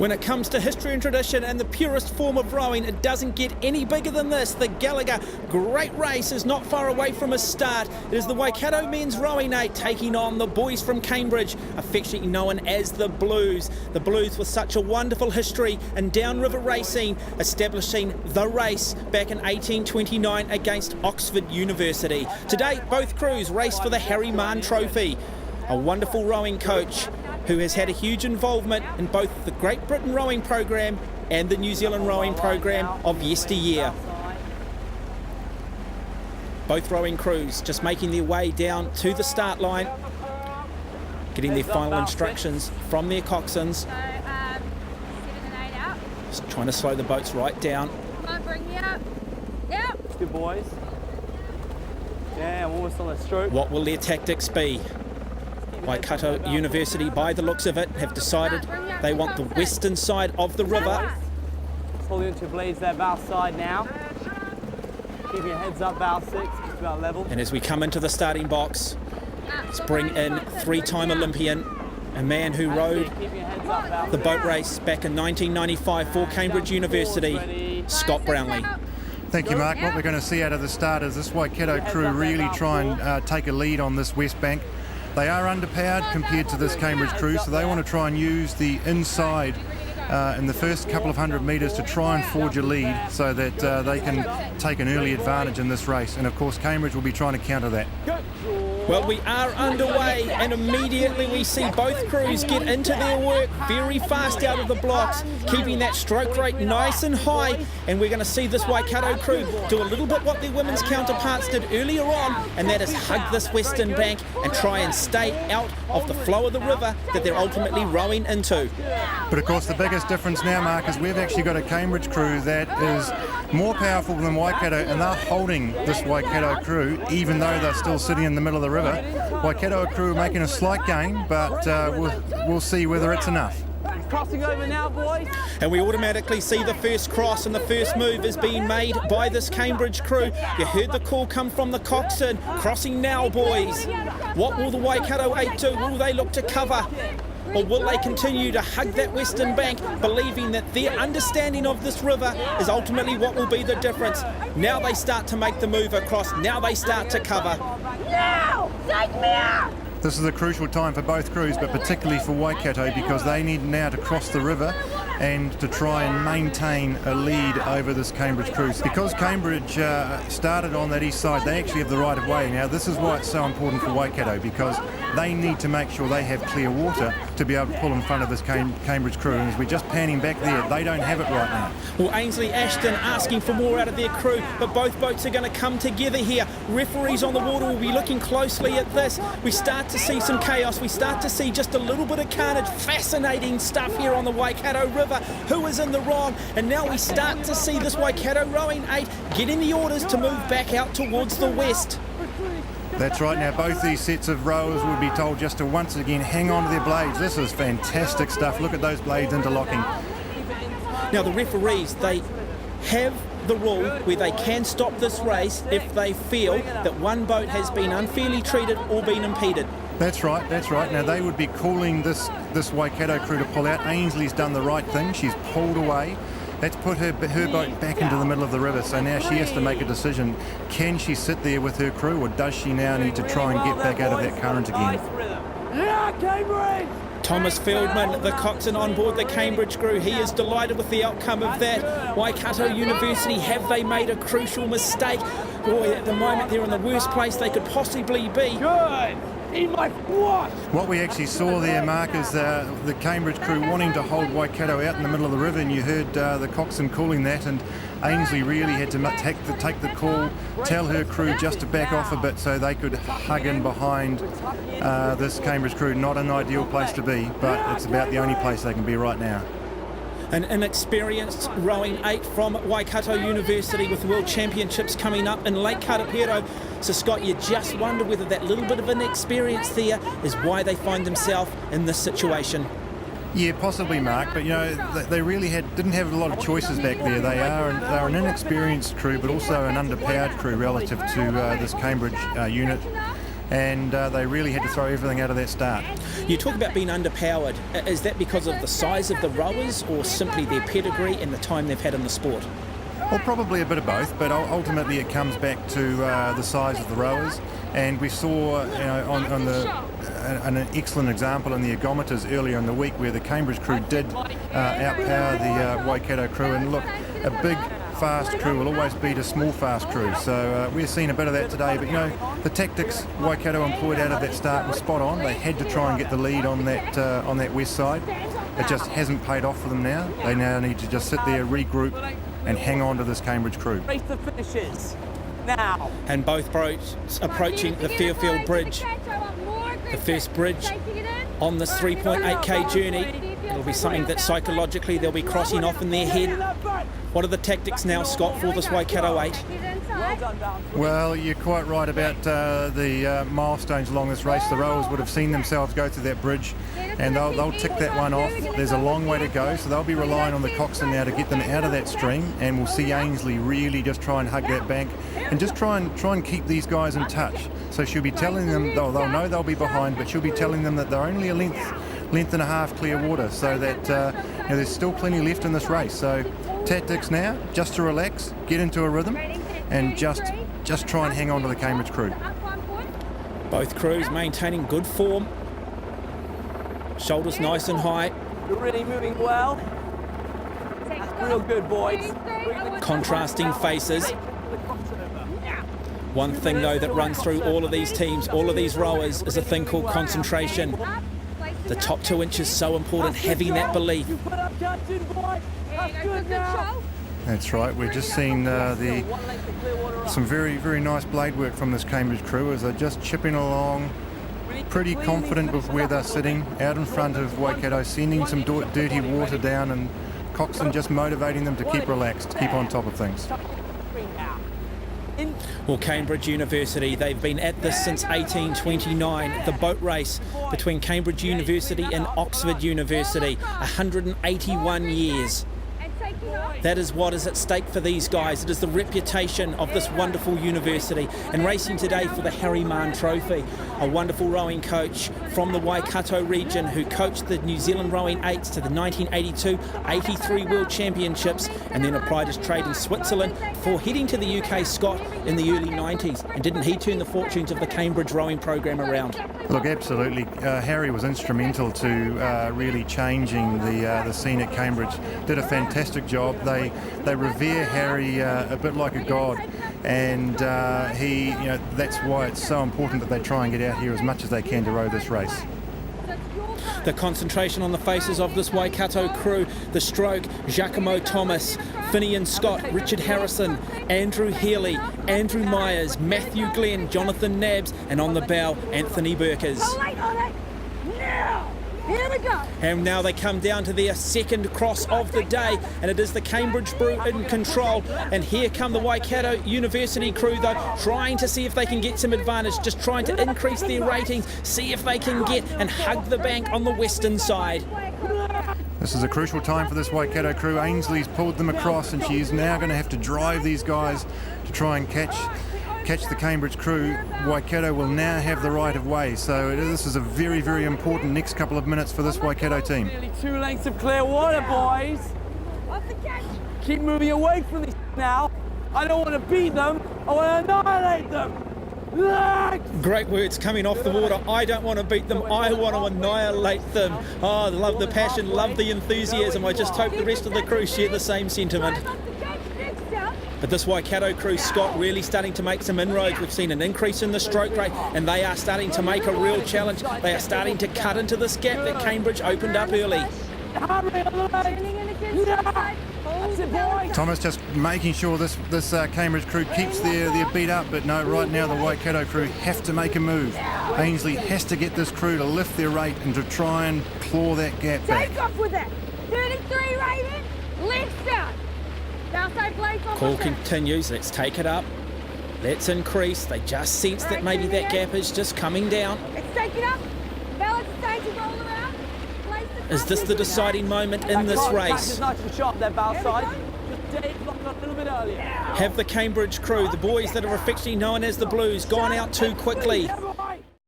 When it comes to history and tradition and the purest form of rowing, it doesn't get any bigger than this. The Gallagher Great Race is not far away from a start. It is the Waikato Men's Rowing 8 taking on the boys from Cambridge, affectionately known as the Blues. The Blues with such a wonderful history in downriver racing, establishing the race back in 1829 against Oxford University. Today, both crews race for the Harry Mann Trophy. A wonderful rowing coach who has had a huge involvement in both the Great Britain rowing program and the New Zealand rowing program of yesteryear. Both rowing crews just making their way down to the start line, getting their final instructions from their coxswains. Just trying to slow the boats right down. Come on, bring me up. Yep. Good boys. Yeah, almost on the stroke. What will their tactics be? Waikato University, by the looks of it, have decided they want the western side of the river. Pulling into your blades there, bow side now. Keep your heads up, bow 6, just about level. And as we come into the starting box, let's bring in three-time Olympian, a man who rode the boat race back in 1995 for Cambridge University, Scott Brownlee. Thank you, Mark. What we're going to see out of the start is this Waikato crew really try and take a lead on this west bank. They are underpowered compared to this Cambridge crew, so they want to try and use the inside in the first couple of 100 metres to try and forge a lead so that they can take an early advantage in this race. And of course, Cambridge will be trying to counter that. Well, we are underway, and immediately we see both crews get into their work very fast out of the blocks, keeping that stroke rate nice and high. And we're going to see this Waikato crew do a little bit what their women's counterparts did earlier on, and that is hug this western bank and try and stay out of the flow of the river that they're ultimately rowing into. But of course, the biggest difference now, Mark, is we've actually got a Cambridge crew that is more powerful than Waikato, and they're holding this Waikato crew, even though they're still sitting in the middle of the river. Waikato crew are making a slight gain, but we'll see whether it's enough. Crossing over now, boys. And we automatically see the first cross, and the first move is being made by this Cambridge crew. You heard the call come from the coxswain. Crossing now, boys. What will the Waikato 8 do? Will they look to cover? Or will they continue to hug that western bank, believing that their understanding of this river is ultimately what will be the difference? Now they start to make the move across. Now they start to cover. No! Take me out! This is a crucial time for both crews, but particularly for Waikato, because they need now to cross the river and to try and maintain a lead over this Cambridge crew. Because Cambridge started on that east side, they actually have the right of way. Now, this is why it's so important for Waikato, because they need to make sure they have clear water to be able to pull in front of this Cambridge crew. And as we're just panning back there, they don't have it right now. Well, Ainsley Ashton asking for more out of their crew, but both boats are going to come together here. Referees on the water will be looking closely at this. We start to see some chaos. We start to see just a little bit of carnage. Fascinating stuff here on the Waikato River. Who is in the wrong? And now we start to see this Waikato Rowing 8 getting the orders to move back out towards the west. That's right. Now, both these sets of rowers will be told just to once again hang on to their blades. This is fantastic stuff. Look at those blades interlocking. Now, the referees, they have the rule where they can stop this race if they feel that one boat has been unfairly treated or been impeded. That's right, that's right. Now, they would be calling this Waikato crew to pull out. Ainsley's done the right thing. She's pulled away. That's put her boat back into the middle of the river, so now she has to make a decision. Can she sit there with her crew, or does she now need to try and get back out of that current again? Yeah, Cambridge! Thomas Fieldman, the coxswain on board the Cambridge crew, he is delighted with the outcome of that. Waikato University, have they made a crucial mistake? Boy, at the moment they're in the worst place they could possibly be. Good! In my wash! What we actually saw there, Mark, is the Cambridge crew wanting to hold Waikato out in the middle of the river, and you heard the coxswain calling that, and Ainsley really had to take the call, tell her crew just to back off a bit so they could hug in behind this Cambridge crew. Not an ideal place to be, but it's about the only place they can be right now. An inexperienced rowing 8 from Waikato University with World Championships coming up in Lake Karapiro. So, Scott, you just wonder whether that little bit of inexperience there is why they find themselves in this situation. Yeah, possibly, Mark, but you know, they really didn't have a lot of choices back there. They're an inexperienced crew, but also an underpowered crew relative to this Cambridge unit. and they really had to throw everything out of that start. You talk about being underpowered. Is that because of the size of the rowers or simply their pedigree and the time they've had in the sport? Well, probably a bit of both, but ultimately it comes back to the size of the rowers. And we saw an excellent example in the ergometers earlier in the week where the Cambridge crew did outpower the Waikato crew. And look, a big, fast crew will always beat a small, fast crew. So we're seeing a bit of that today. But, you know, the tactics Waikato employed out of that start was spot on. They had to try and get the lead on that west side. It just hasn't paid off for them now. They now need to just sit there, regroup, and hang on to this Cambridge crew. Race the finishes now. And both boats approaching the Fairfield Bridge. The first bridge on this 3.8k journey. It'll be something that psychologically they'll be crossing off in their head. What are the tactics now, Scott, for this Waikato 8? Well, you're quite right about the milestones along this race. The rowers would have seen themselves go through that bridge, and they'll tick that one off. There's a long way to go, so they'll be relying on the coxswain now to get them out of that stream, and we'll see Ainsley really just try and hug that bank and just try and keep these guys in touch. So she'll be telling them, they'll know they'll be behind, but she'll be telling them that they're only a length and a half clear water, so that there's still plenty left in this race. So tactics now, just to relax, get into a rhythm, and just try and hang on to the Cambridge crew. Both crews maintaining good form. Shoulders nice and high. You're really moving well. That's real good, boys. Contrasting faces. One thing, though, that runs through all of these teams, all of these rowers, is a thing called concentration. The top 2 inches so important, having that belief. That's right. We're just seeing some very, very nice blade work from this Cambridge crew as they're just chipping along, pretty confident with where they're sitting, out in front of Waikato, sending some dirty water down, and coxswain just motivating them to keep relaxed, keep on top of things. Well, Cambridge University, they've been at this since 1829. The boat race between Cambridge University and Oxford University, 181 years. That is what is at stake for these guys. It is the reputation of this wonderful university. And racing today for the Harry Mann Trophy, a wonderful rowing coach from the Waikato region who coached the New Zealand rowing 8s to the 1982-83 World Championships, and then applied his trade in Switzerland before heading to the UK, Scott, in the early 90s. And didn't he turn the fortunes of the Cambridge rowing program around? Look, absolutely. Harry was instrumental to really changing the scene at Cambridge. Did a fantastic job. They revere Harry a bit like a god, and that's why it's so important that they try and get out here as much as they can to row this race. The concentration on the faces of this Waikato crew, the stroke, Giacomo Thomas, Finian Scott, Richard Harrison, Andrew Healy, Andrew Myers, Matthew Glenn, Jonathan Nabbs, and on the bow, Anthony Burkers. Here we go. And now they come down to their second cross of the day, and it is the Cambridge crew in control. And here come the Waikato University crew, though, trying to see if they can get some advantage, just trying to increase their ratings, see if they can get and hug the bank on the western side. This is a crucial time for this Waikato crew. Ainsley's pulled them across, and she is now going to have to drive these guys to try and catch the Cambridge crew. Waikato will now have the right of way, so this is a very, very important next couple of minutes for this Waikato team. Nearly 2 lengths of clear water, boys. Keep moving away from these now. I don't want to beat them, I want to annihilate them. Great words coming off the water. I don't want to beat them, I want to annihilate them. Oh, I love the passion, love the enthusiasm. I just hope the rest of the crew share the same sentiment. But this Waikato crew, Scott, really starting to make some inroads. We've seen an increase in the stroke rate, and they are starting to make a real challenge. They are starting to cut into this gap that Cambridge opened up early. Thomas just making sure this Cambridge crew keeps their beat up, but no, right now the Waikato crew have to make a move. Ainsley has to get this crew to lift their rate and to try and claw that gap back. Take off with it. 33, Raven. Left out. Call continues. Let's take it up. Let's increase. They just sense that maybe that gap is just coming down. Let's take it up. Balance the stage and roll around. Is this the deciding moment in this race? Nice and sharp there, bow side. Just Dave blocked a little bit earlier. Have the Cambridge crew, the boys that are affectionately known as the Blues, gone out too quickly?